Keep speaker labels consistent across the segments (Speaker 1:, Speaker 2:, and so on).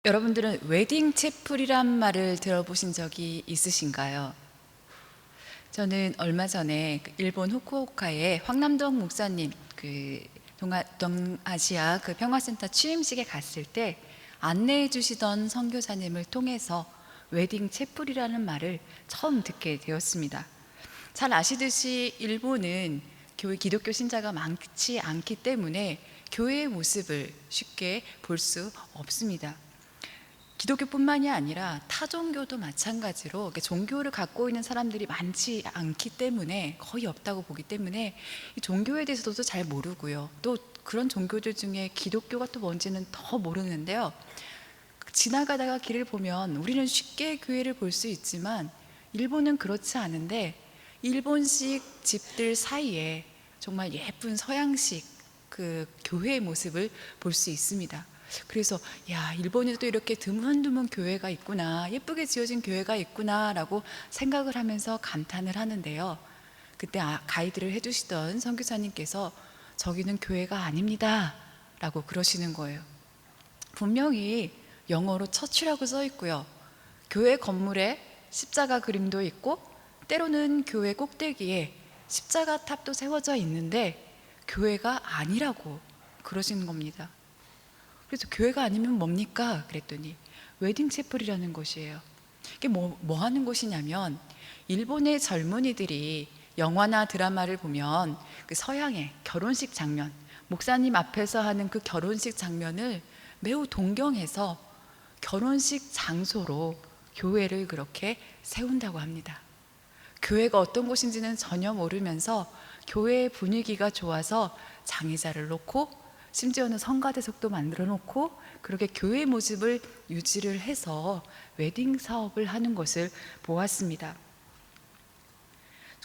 Speaker 1: 여러분들은 웨딩 채플이란 말을 들어보신 적이 있으신가요? 저는 얼마 전에 일본 후쿠오카에 황남동 목사님 동아시아 평화센터 취임식에 갔을 때 안내해 주시던 선교사님을 통해서 웨딩 채플이라는 말을 처음 듣게 되었습니다. 잘 아시듯이 일본은 기독교 신자가 많지 않기 때문에 교회의 모습을 쉽게 볼 수 없습니다. 기독교뿐만이 아니라 타 종교도 마찬가지로 종교를 갖고 있는 사람들이 많지 않기 때문에, 거의 없다고 보기 때문에 이 종교에 대해서도 잘 모르고요, 또 그런 종교들 중에 기독교가 또 뭔지는 더 모르는데요. 지나가다가 길을 보면 우리는 쉽게 교회를 볼 수 있지만 일본은 그렇지 않은데, 일본식 집들 사이에 정말 예쁜 서양식 교회의 모습을 볼 수 있습니다. 그래서 일본에도 이렇게 드문드문 교회가 있구나, 예쁘게 지어진 교회가 있구나 라고 생각을 하면서 감탄을 하는데요, 그때 가이드를 해주시던 선교사님께서 저기는 교회가 아닙니다 라고 그러시는 거예요. 분명히 영어로 처치라고 써 있고요, 교회 건물에 십자가 그림도 있고 때로는 교회 꼭대기에 십자가 탑도 세워져 있는데 교회가 아니라고 그러시는 겁니다. 그래서 교회가 아니면 뭡니까? 그랬더니 웨딩 채플이라는 것이에요. 이게 뭐 하는 곳이냐면, 일본의 젊은이들이 영화나 드라마를 보면 그 서양의 결혼식 장면, 목사님 앞에서 하는 그 결혼식 장면을 매우 동경해서 결혼식 장소로 교회를 그렇게 세운다고 합니다. 교회가 어떤 곳인지는 전혀 모르면서 교회의 분위기가 좋아서 장의자를 놓고 심지어는 성가대석도 만들어 놓고 그렇게 교회의 모습을 유지를 해서 웨딩 사업을 하는 것을 보았습니다.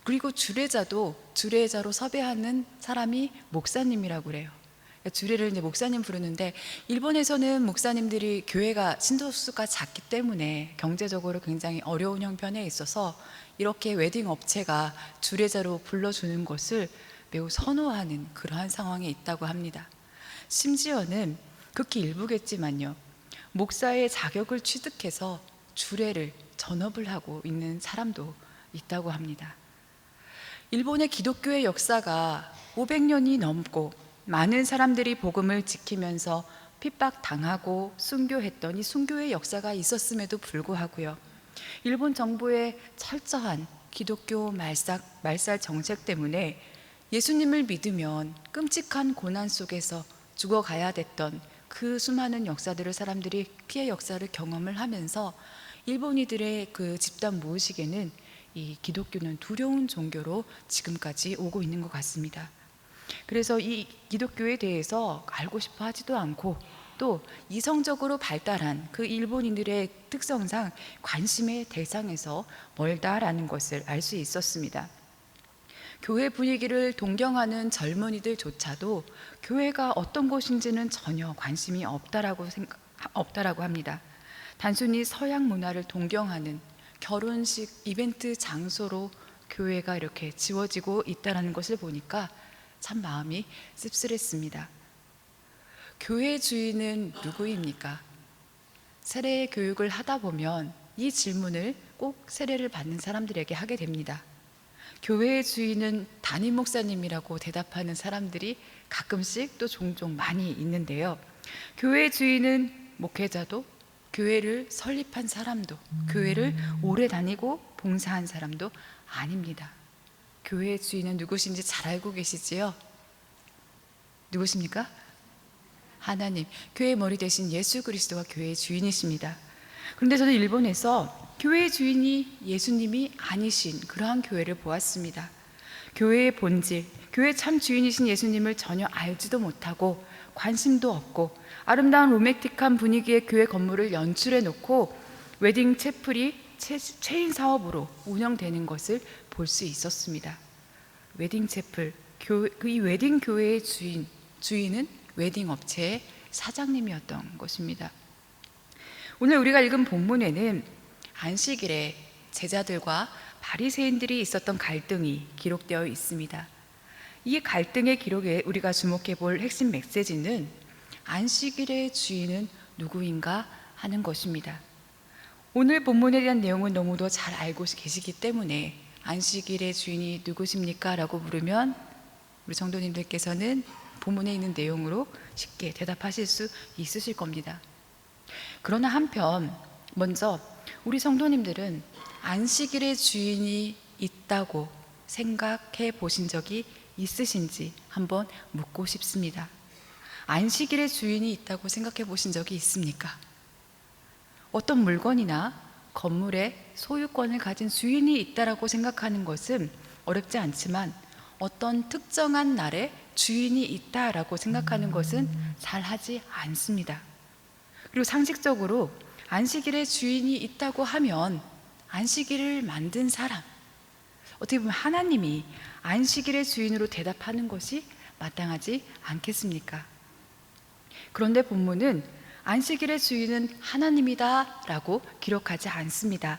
Speaker 1: 그리고 주례자로 섭외하는 사람이 목사님이라고 그래요. 주례를 이제 목사님 부르는데, 일본에서는 목사님들이 교회가 신도수가 작기 때문에 경제적으로 굉장히 어려운 형편에 있어서 이렇게 웨딩 업체가 주례자로 불러주는 것을 매우 선호하는 그러한 상황에 있다고 합니다. 심지어는 극히 일부겠지만요, 목사의 자격을 취득해서 주례를 전업을 하고 있는 사람도 있다고 합니다. 일본의 기독교의 역사가 500년이 넘고 많은 사람들이 복음을 지키면서 핍박당하고 순교했던 이 순교의 역사가 있었음에도 불구하고요, 일본 정부의 철저한 기독교 말살 정책 때문에 예수님을 믿으면 끔찍한 고난 속에서 죽어가야 됐던 그 수많은 역사들을 사람들이 피해 역사를 경험을 하면서 일본인들의 그 집단 무의식에는 이 기독교는 두려운 종교로 지금까지 오고 있는 것 같습니다. 그래서 이 기독교에 대해서 알고 싶어 하지도 않고, 또 이성적으로 발달한 그 일본인들의 특성상 관심의 대상에서 멀다라는 것을 알 수 있었습니다. 교회 분위기를 동경하는 젊은이들조차도 교회가 어떤 곳인지는 전혀 관심이 없다라고 합니다. 단순히 서양 문화를 동경하는 결혼식 이벤트 장소로 교회가 이렇게 지워지고 있다는 것을 보니까 참 마음이 씁쓸했습니다. 교회 주인은 누구입니까? 세례 교육을 하다 보면 이 질문을 꼭 세례를 받는 사람들에게 하게 됩니다. 교회의 주인은 담임 목사님이라고 대답하는 사람들이 가끔씩 또 종종 많이 있는데요, 교회의 주인은 목회자도, 교회를 설립한 사람도, 교회를 오래 다니고 봉사한 사람도 아닙니다. 교회의 주인은 누구신지 잘 알고 계시지요? 누구십니까? 하나님, 교회의 머리 대신 예수 그리스도가 교회의 주인이십니다. 그런데 저는 일본에서 교회의 주인이 예수님이 아니신 그러한 교회를 보았습니다. 교회의 본질, 교회의 참 주인이신 예수님을 전혀 알지도 못하고 관심도 없고 아름다운 로맨틱한 분위기의 교회 건물을 연출해 놓고 웨딩 채플이 체인 사업으로 운영되는 것을 볼 수 있었습니다. 웨딩 채플, 이 웨딩 교회의 주인은 웨딩 업체의 사장님이었던 것입니다. 오늘 우리가 읽은 본문에는 안식일에 제자들과 바리새인들이 있었던 갈등이 기록되어 있습니다. 이 갈등의 기록에 우리가 주목해 볼 핵심 메시지는 안식일의 주인은 누구인가 하는 것입니다. 오늘 본문에 대한 내용은 너무도 잘 알고 계시기 때문에 안식일의 주인이 누구십니까? 라고 물으면 우리 성도님들께서는 본문에 있는 내용으로 쉽게 대답하실 수 있으실 겁니다. 그러나 한편 먼저 우리 성도님들은 안식일의 주인이 있다고 생각해 보신 적이 있으신지 한번 묻고 싶습니다. 안식일의 주인이 있다고 생각해 보신 적이 있습니까? 어떤 물건이나 건물의 소유권을 가진 주인이 있다라고 생각하는 것은 어렵지 않지만 어떤 특정한 날에 주인이 있다라고 생각하는 것은 잘 하지 않습니다. 그리고 상식적으로 안식일에 주인이 있다고 하면 안식일을 만든 사람, 어떻게 보면 하나님이 안식일의 주인으로 대답하는 것이 마땅하지 않겠습니까? 그런데 본문은 안식일의 주인은 하나님이다 라고 기록하지 않습니다.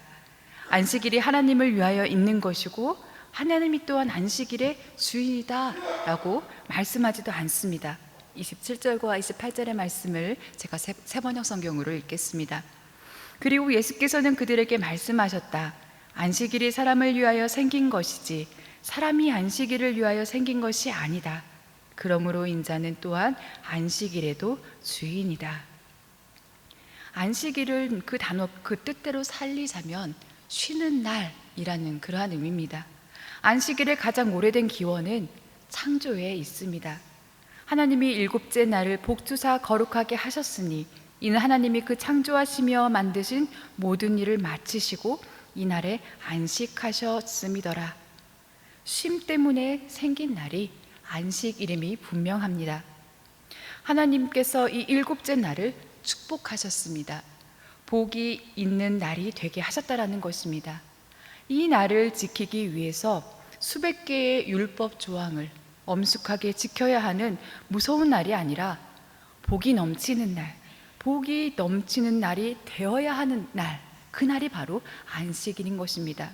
Speaker 1: 안식일이 하나님을 위하여 있는 것이고 하나님이 또한 안식일의 주인이다 라고 말씀하지도 않습니다. 27절과 28절의 말씀을 제가 세번역 성경으로 읽겠습니다. 그리고 예수께서는 그들에게 말씀하셨다. 안식일이 사람을 위하여 생긴 것이지 사람이 안식일을 위하여 생긴 것이 아니다. 그러므로 인자는 또한 안식일에도 주인이다. 안식일을 그 단어 그 뜻대로 살리자면 쉬는 날이라는 그러한 의미입니다. 안식일의 가장 오래된 기원은 창조에 있습니다. 하나님이 일곱째 날을 복주사 거룩하게 하셨으니 이는 하나님이 그 창조하시며 만드신 모든 일을 마치시고 이 날에 안식하셨음이더라. 쉼 때문에 생긴 날이 안식일임이 분명합니다. 하나님께서 이 일곱째 날을 축복하셨습니다. 복이 있는 날이 되게 하셨다라는 것입니다. 이 날을 지키기 위해서 수백 개의 율법 조항을 엄숙하게 지켜야 하는 무서운 날이 아니라 복이 넘치는 날, 복이 넘치는 날이 되어야 하는 날, 그 날이 바로 안식일인 것입니다.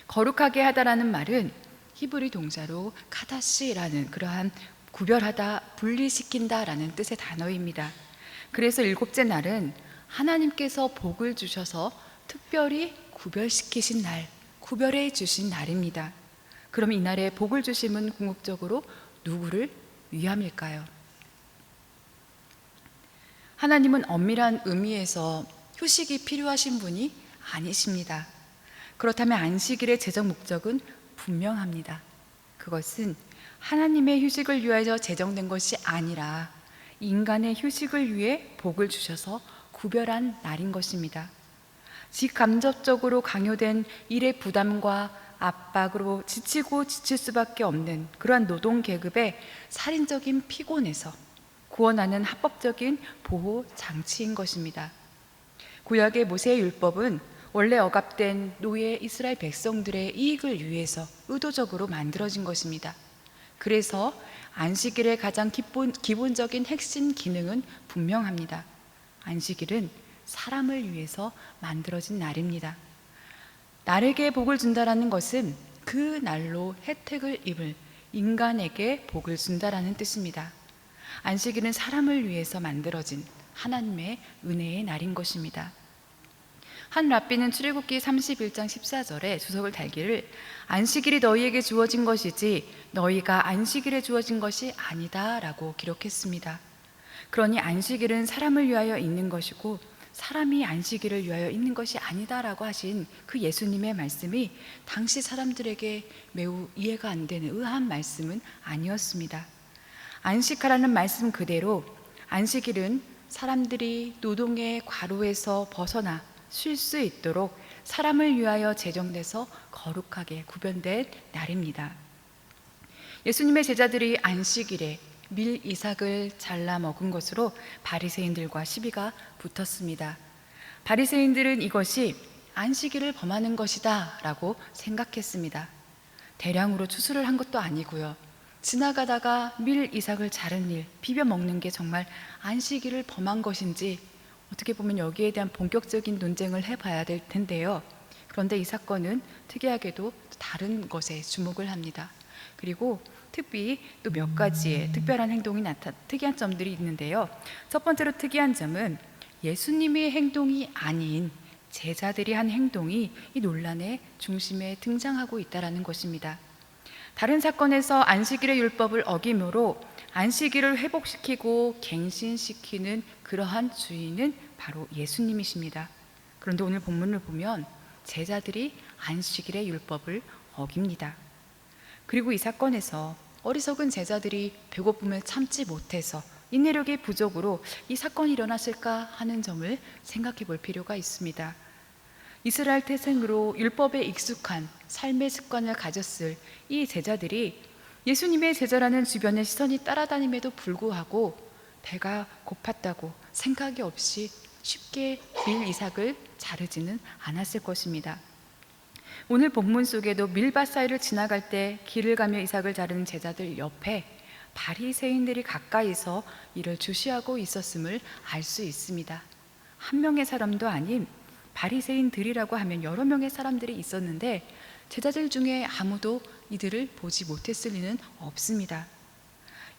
Speaker 1: 거룩하게 하다라는 말은 히브리 동사로 카다시라는 그러한 구별하다, 분리시킨다라는 뜻의 단어입니다. 그래서 일곱째 날은 하나님께서 복을 주셔서 특별히 구별시키신 날, 구별해 주신 날입니다. 그럼 이 날에 복을 주심은 궁극적으로 누구를 위함일까요? 하나님은 엄밀한 의미에서 휴식이 필요하신 분이 아니십니다. 그렇다면 안식일의 제정 목적은 분명합니다. 그것은 하나님의 휴식을 위하여 제정된 것이 아니라 인간의 휴식을 위해 복을 주셔서 구별한 날인 것입니다. 직간접적으로 강요된 일의 부담과 압박으로 지치고 지칠 수밖에 없는 그러한 노동 계급의 살인적인 피곤에서 구원하는 합법적인 보호 장치인 것입니다. 구약의 모세의 율법은 원래 억압된 노예 이스라엘 백성들의 이익을 위해서 의도적으로 만들어진 것입니다. 그래서 안식일의 가장 기본적인 핵심 기능은 분명합니다. 안식일은 사람을 위해서 만들어진 날입니다. 나에게 복을 준다라는 것은 그 날로 혜택을 입을 인간에게 복을 준다라는 뜻입니다. 안식일은 사람을 위해서 만들어진 하나님의 은혜의 날인 것입니다. 한 랍비는 출애굽기 31장 14절에 주석을 달기를 안식일이 너희에게 주어진 것이지 너희가 안식일에 주어진 것이 아니다 라고 기록했습니다. 그러니 안식일은 사람을 위하여 있는 것이고 사람이 안식일을 위하여 있는 것이 아니다 라고 하신 그 예수님의 말씀이 당시 사람들에게 매우 이해가 안 되는 의아한 말씀은 아니었습니다. 안식하라는 말씀 그대로 안식일은 사람들이 노동의 과로에서 벗어나 쉴 수 있도록 사람을 위하여 제정돼서 거룩하게 구별된 날입니다. 예수님의 제자들이 안식일에 밀 이삭을 잘라 먹은 것으로 바리새인들과 시비가 붙었습니다. 바리새인들은 이것이 안식일을 범하는 것이다 라고 생각했습니다. 대량으로 추수를 한 것도 아니고요. 지나가다가 밀 이삭을 자른 일, 비벼 먹는 게 정말 안식일을 범한 것인지 어떻게 보면 여기에 대한 본격적인 논쟁을 해봐야 될 텐데요. 그런데 이 사건은 특이하게도 다른 것에 주목을 합니다. 그리고 특히 또 몇 가지의 특별한 행동이 특이한 점들이 있는데요. 첫 번째로 특이한 점은 예수님의 행동이 아닌 제자들이 한 행동이 이 논란의 중심에 등장하고 있다는 것입니다. 다른 사건에서 안식일의 율법을 어김으로 안식일을 회복시키고 갱신시키는 그러한 주인은 바로 예수님이십니다. 그런데 오늘 본문을 보면 제자들이 안식일의 율법을 어깁니다. 그리고 이 사건에서 어리석은 제자들이 배고픔을 참지 못해서 인내력의 부족으로 이 사건이 일어났을까 하는 점을 생각해 볼 필요가 있습니다. 이스라엘 태생으로 율법에 익숙한 삶의 습관을 가졌을 이 제자들이 예수님의 제자라는 주변의 시선이 따라다님에도 불구하고 배가 고팠다고 생각이 없이 쉽게 밀 이삭을 자르지는 않았을 것입니다. 오늘 본문 속에도 밀밭 사이를 지나갈 때 길을 가며 이삭을 자르는 제자들 옆에 바리새인들이 가까이서 이를 주시하고 있었음을 알 수 있습니다. 한 명의 사람도 아닌 바리새인들이라고 하면 여러 명의 사람들이 있었는데 제자들 중에 아무도 이들을 보지 못했을 리는 없습니다.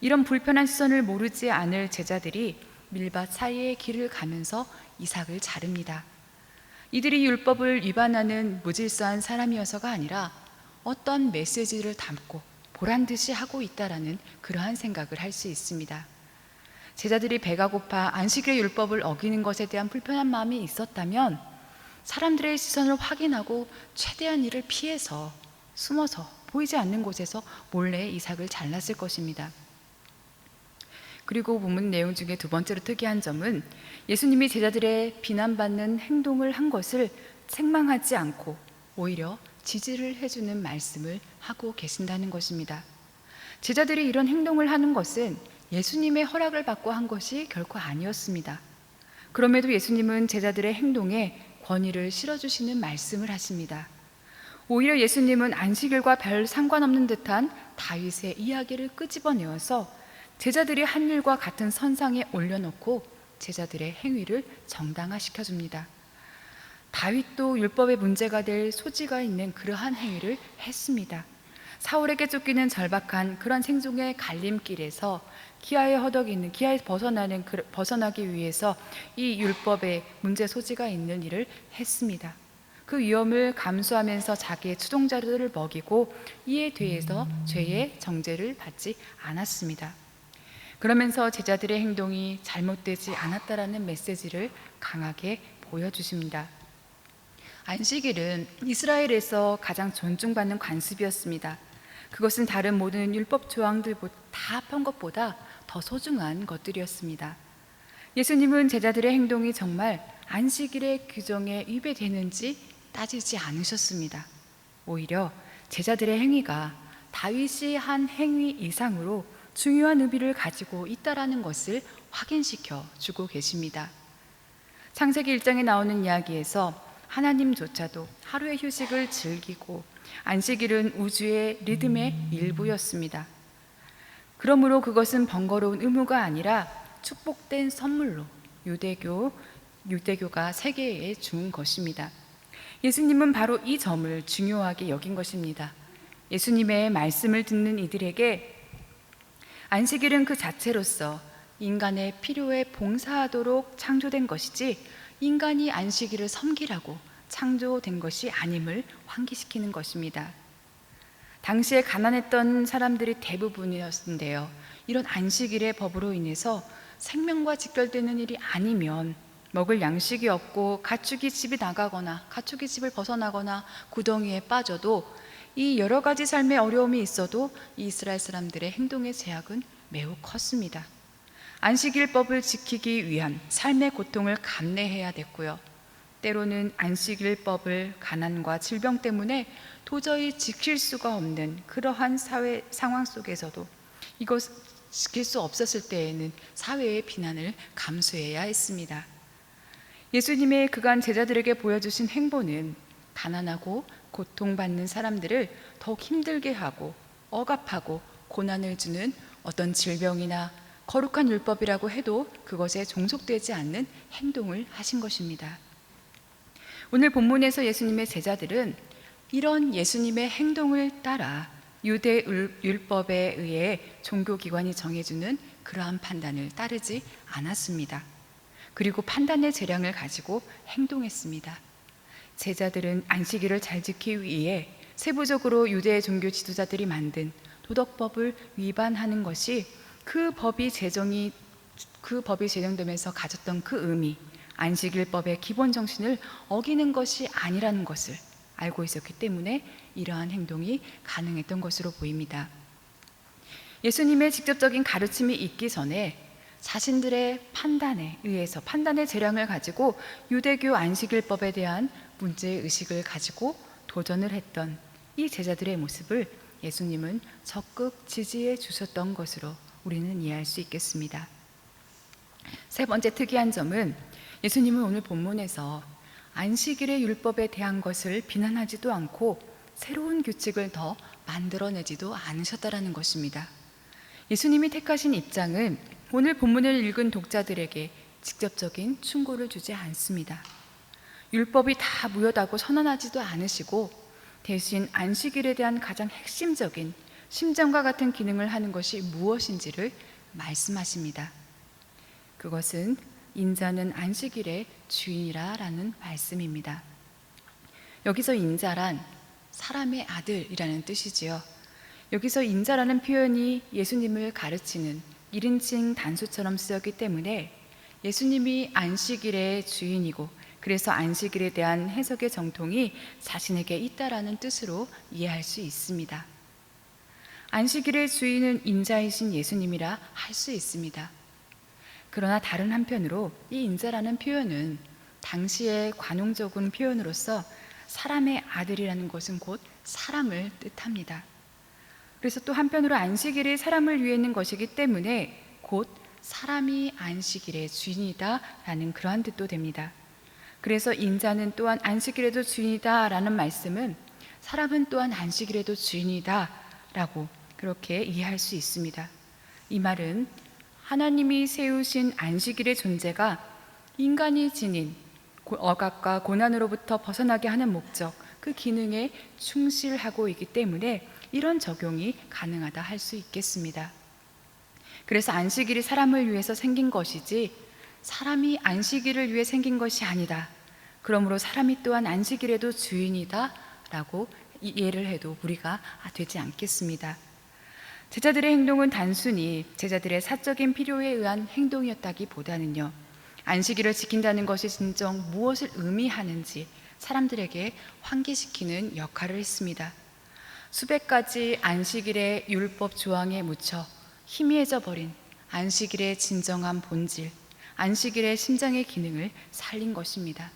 Speaker 1: 이런 불편한 시선을 모르지 않을 제자들이 밀밭 사이의 길을 가면서 이삭을 자릅니다. 이들이 율법을 위반하는 무질서한 사람이어서가 아니라 어떤 메시지를 담고 보란 듯이 하고 있다라는 그러한 생각을 할 수 있습니다. 제자들이 배가 고파 안식일의 율법을 어기는 것에 대한 불편한 마음이 있었다면 사람들의 시선을 확인하고 최대한 이를 피해서 숨어서 보이지 않는 곳에서 몰래 이삭을 잘랐을 것입니다. 그리고 본문 내용 중에 두 번째로 특이한 점은 예수님이 제자들의 비난받는 행동을 한 것을 책망하지 않고 오히려 지지를 해주는 말씀을 하고 계신다는 것입니다. 제자들이 이런 행동을 하는 것은 예수님의 허락을 받고 한 것이 결코 아니었습니다. 그럼에도 예수님은 제자들의 행동에 권위를 실어주시는 말씀을 하십니다. 오히려 예수님은 안식일과 별 상관없는 듯한 다윗의 이야기를 끄집어내어서 제자들이 한 일과 같은 선상에 올려놓고 제자들의 행위를 정당화시켜 줍니다. 다윗도 율법에 문제가 될 소지가 있는 그러한 행위를 했습니다. 사울에게 쫓기는 절박한 그런 생존의 갈림길에서 기아에 허덕이는, 기아에 벗어나기 위해서 이 율법에 문제 소지가 있는 일을 했습니다. 그 위험을 감수하면서 자기의 추종자들을 먹이고 이에 대해서 죄의 정죄를 받지 않았습니다. 그러면서 제자들의 행동이 잘못되지 않았다라는 메시지를 강하게 보여주십니다. 안식일은 이스라엘에서 가장 존중받는 관습이었습니다. 그것은 다른 모든 율법 조항들 다 합한 것보다 더 소중한 것들이었습니다. 예수님은 제자들의 행동이 정말 안식일의 규정에 위배되는지 따지지 않으셨습니다. 오히려 제자들의 행위가 다윗이 한 행위 이상으로 중요한 의미를 가지고 있다라는 것을 확인시켜 주고 계십니다. 창세기 1장에 나오는 이야기에서 하나님조차도 하루의 휴식을 즐기고 안식일은 우주의 리듬의 일부였습니다. 그러므로 그것은 번거로운 의무가 아니라 축복된 선물로 유대교가 세계에 준 것입니다. 예수님은 바로 이 점을 중요하게 여긴 것입니다. 예수님의 말씀을 듣는 이들에게 안식일은 그 자체로서 인간의 필요에 봉사하도록 창조된 것이지 인간이 안식일을 섬기라고 창조된 것이 아님을 환기시키는 것입니다. 당시에 가난했던 사람들이 대부분이었는데요. 이런 안식일의 법으로 인해서 생명과 직결되는 일이 아니면 먹을 양식이 없고 가축이 집이 나가거나 가축이 집을 벗어나거나 구덩이에 빠져도 이 여러 가지 삶의 어려움이 있어도 이스라엘 사람들의 행동의 제약은 매우 컸습니다. 안식일법을 지키기 위한 삶의 고통을 감내해야 됐고요. 때로는 안식일법을 가난과 질병 때문에 도저히 지킬 수가 없는 그러한 사회 상황 속에서도 이것 지킬 수 없었을 때에는 사회의 비난을 감수해야 했습니다. 예수님의 그간 제자들에게 보여주신 행보는 가난하고 고통받는 사람들을 더욱 힘들게 하고 억압하고 고난을 주는 어떤 질병이나 거룩한 율법이라고 해도 그것에 종속되지 않는 행동을 하신 것입니다. 오늘 본문에서 예수님의 제자들은 이런 예수님의 행동을 따라 유대 율법에 의해 종교기관이 정해주는 그러한 판단을 따르지 않았습니다. 그리고 판단의 재량을 가지고 행동했습니다. 제자들은 안식일을 잘 지키기 위해 세부적으로 유대 종교 지도자들이 만든 도덕법을 위반하는 것이 그 법이 제정되면서 가졌던 그 의미, 안식일법의 기본 정신을 어기는 것이 아니라는 것을 알고 있었기 때문에 이러한 행동이 가능했던 것으로 보입니다. 예수님의 직접적인 가르침이 있기 전에 자신들의 판단에 의해서 판단의 재량을 가지고 유대교 안식일법에 대한 문제의식을 가지고 도전을 했던 이 제자들의 모습을 예수님은 적극 지지해 주셨던 것으로 우리는 이해할 수 있겠습니다. 세 번째 특이한 점은 예수님은 오늘 본문에서 안식일의 율법에 대한 것을 비난하지도 않고 새로운 규칙을 더 만들어내지도 않으셨다라는 것입니다. 예수님이 택하신 입장은 오늘 본문을 읽은 독자들에게 직접적인 충고를 주지 않습니다. 율법이 다 무효다고 선언하지도 않으시고 대신 안식일에 대한 가장 핵심적인 심장과 같은 기능을 하는 것이 무엇인지를 말씀하십니다. 그것은 인자는 안식일의 주인이라 라는 말씀입니다. 여기서 인자란 사람의 아들이라는 뜻이지요. 여기서 인자라는 표현이 예수님을 가르치는 1인칭 단수처럼 쓰였기 때문에 예수님이 안식일의 주인이고 그래서 안식일에 대한 해석의 정통이 자신에게 있다라는 뜻으로 이해할 수 있습니다. 안식일의 주인은 인자이신 예수님이라 할 수 있습니다. 그러나 다른 한편으로 이 인자라는 표현은 당시의 관용적인 표현으로서 사람의 아들이라는 것은 곧 사람을 뜻합니다. 그래서 또 한편으로 안식일이 사람을 위해 있는 것이기 때문에 곧 사람이 안식일의 주인이다 라는 그러한 뜻도 됩니다. 그래서 인자는 또한 안식일에도 주인이다 라는 말씀은 사람은 또한 안식일에도 주인이다 라고 그렇게 이해할 수 있습니다. 이 말은 하나님이 세우신 안식일의 존재가 인간이 지닌 억압과 고난으로부터 벗어나게 하는 목적, 그 기능에 충실하고 있기 때문에 이런 적용이 가능하다 할 수 있겠습니다. 그래서 안식일이 사람을 위해서 생긴 것이지 사람이 안식일을 위해 생긴 것이 아니다. 그러므로 사람이 또한 안식일에도 주인이다 라고 이해를 해도 무리가 되지 않겠습니다. 제자들의 행동은 단순히 제자들의 사적인 필요에 의한 행동이었다기보다는요, 안식일을 지킨다는 것이 진정 무엇을 의미하는지 사람들에게 환기시키는 역할을 했습니다. 수백 가지 안식일의 율법 조항에 묻혀 희미해져 버린 안식일의 진정한 본질, 안식일의 심장의 기능을 살린 것입니다.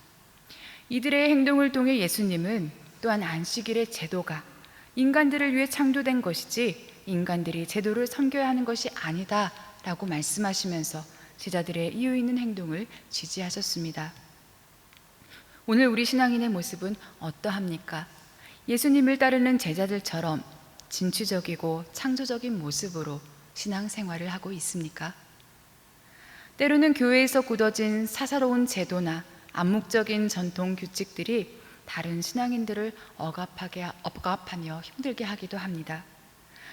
Speaker 1: 이들의 행동을 통해 예수님은 또한 안식일의 제도가 인간들을 위해 창조된 것이지 인간들이 제도를 섬겨야 하는 것이 아니다 라고 말씀하시면서 제자들의 이유 있는 행동을 지지하셨습니다. 오늘 우리 신앙인의 모습은 어떠합니까? 예수님을 따르는 제자들처럼 진취적이고 창조적인 모습으로 신앙생활을 하고 있습니까? 때로는 교회에서 굳어진 사사로운 제도나 암묵적인 전통 규칙들이 다른 신앙인들을 억압하며 힘들게 하기도 합니다.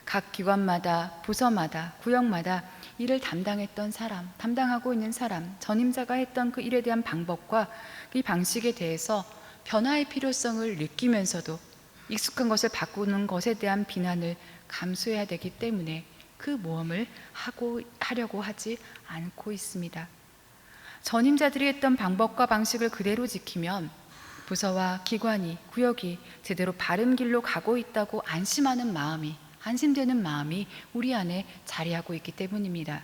Speaker 1: 각 기관마다, 부서마다, 구역마다 일을 담당하고 있는 사람, 전임자가 했던 그 일에 대한 방법과 이 방식에 대해서 변화의 필요성을 느끼면서도 익숙한 것을 바꾸는 것에 대한 비난을 감수해야 되기 때문에 그 모험을 하려고 하지 않고 있습니다. 전임자들이 했던 방법과 방식을 그대로 지키면 부서와 기관이, 구역이 제대로 바른 길로 가고 있다고 안심되는 마음이 우리 안에 자리하고 있기 때문입니다.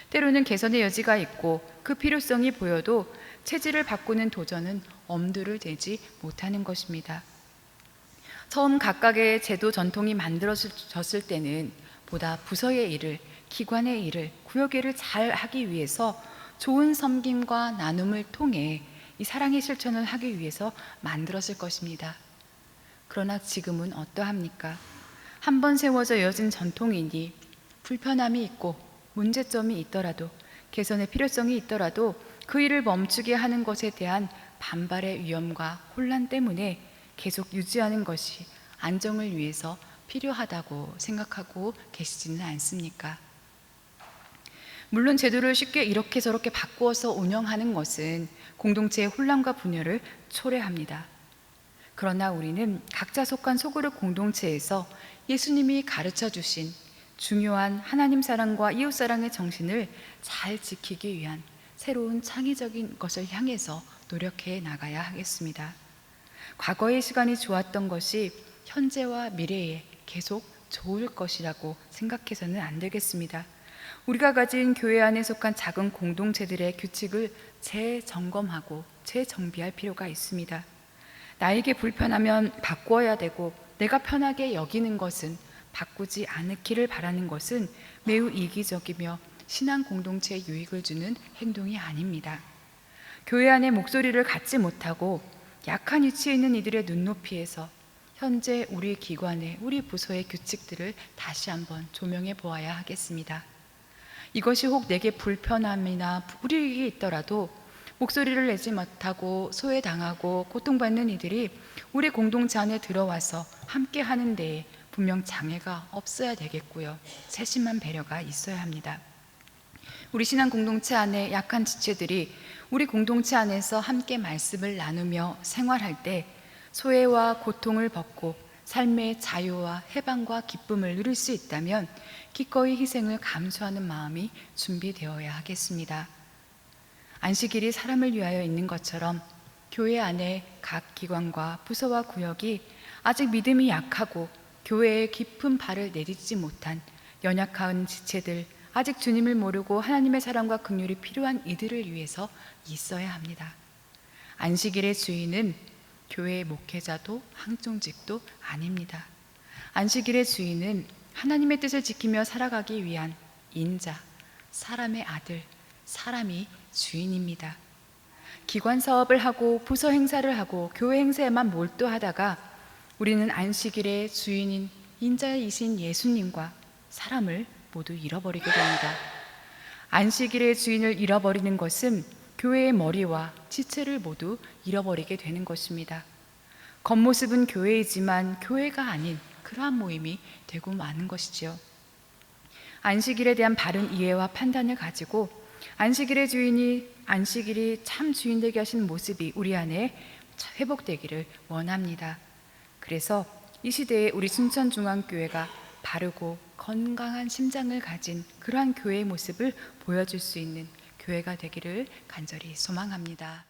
Speaker 1: 때로는 개선의 여지가 있고 그 필요성이 보여도 체질을 바꾸는 도전은 엄두를 대지 못하는 것입니다. 처음 각각의 제도 전통이 만들어졌을 때는 보다 부서의 일을, 기관의 일을, 구역의 일을 잘 하기 위해서 좋은 섬김과 나눔을 통해 이 사랑의 실천을 하기 위해서 만들었을 것입니다. 그러나 지금은 어떠합니까? 한번 세워져 이어진 전통이니 불편함이 있고 문제점이 있더라도 개선의 필요성이 있더라도 그 일을 멈추게 하는 것에 대한 반발의 위험과 혼란 때문에 계속 유지하는 것이 안정을 위해서 필요하다고 생각하고 계시지는 않습니까? 물론 제도를 쉽게 이렇게 저렇게 바꾸어서 운영하는 것은 공동체의 혼란과 분열을 초래합니다. 그러나 우리는 각자 속한 소그룹 공동체에서 예수님이 가르쳐 주신 중요한 하나님 사랑과 이웃 사랑의 정신을 잘 지키기 위한 새로운 창의적인 것을 향해서 노력해 나가야 하겠습니다. 과거의 시간이 좋았던 것이 현재와 미래에 계속 좋을 것이라고 생각해서는 안 되겠습니다. 우리가 가진 교회 안에 속한 작은 공동체들의 규칙을 재점검하고 재정비할 필요가 있습니다. 나에게 불편하면 바꾸어야 되고 내가 편하게 여기는 것은 바꾸지 않기를 바라는 것은 매우 이기적이며 신앙 공동체에 유익을 주는 행동이 아닙니다. 교회 안에 목소리를 갖지 못하고 약한 위치에 있는 이들의 눈높이에서 현재 우리 기관의, 우리 부서의 규칙들을 다시 한번 조명해 보아야 하겠습니다. 이것이 혹 내게 불편함이나 불이익이 있더라도 목소리를 내지 못하고 소외당하고 고통받는 이들이 우리 공동체 안에 들어와서 함께 하는 데에 분명 장애가 없어야 되겠고요. 세심한 배려가 있어야 합니다. 우리 신앙 공동체 안에 약한 지체들이 우리 공동체 안에서 함께 말씀을 나누며 생활할 때 소외와 고통을 벗고 삶의 자유와 해방과 기쁨을 누릴 수 있다면 기꺼이 희생을 감수하는 마음이 준비되어야 하겠습니다. 안식일이 사람을 위하여 있는 것처럼 교회 안에 각 기관과 부서와 구역이 아직 믿음이 약하고 교회에 깊은 발을 내딛지 못한 연약한 지체들, 아직 주님을 모르고 하나님의 사랑과 긍휼이 필요한 이들을 위해서 있어야 합니다. 안식일의 주인은 교회의 목회자도 항종직도 아닙니다. 안식일의 주인은 하나님의 뜻을 지키며 살아가기 위한 인자, 사람의 아들, 사람이 주인입니다. 기관 사업을 하고 부서 행사를 하고 교회 행사에만 몰두하다가 우리는 안식일의 주인인 인자이신 예수님과 사람을 모두 잃어버리게 됩니다. 안식일의 주인을 잃어버리는 것은 교회의 머리와 지체를 모두 잃어버리게 되는 것입니다. 겉모습은 교회이지만 교회가 아닌 그러한 모임이 되고 마는 것이지요. 안식일에 대한 바른 이해와 판단을 가지고 안식일의 주인이 안식일이 참 주인 되게 하신 모습이 우리 안에 회복되기를 원합니다. 그래서 이 시대에 우리 순천중앙교회가 바르고 건강한 심장을 가진 그러한 교회의 모습을 보여줄 수 있는 교회가 되기를 간절히 소망합니다.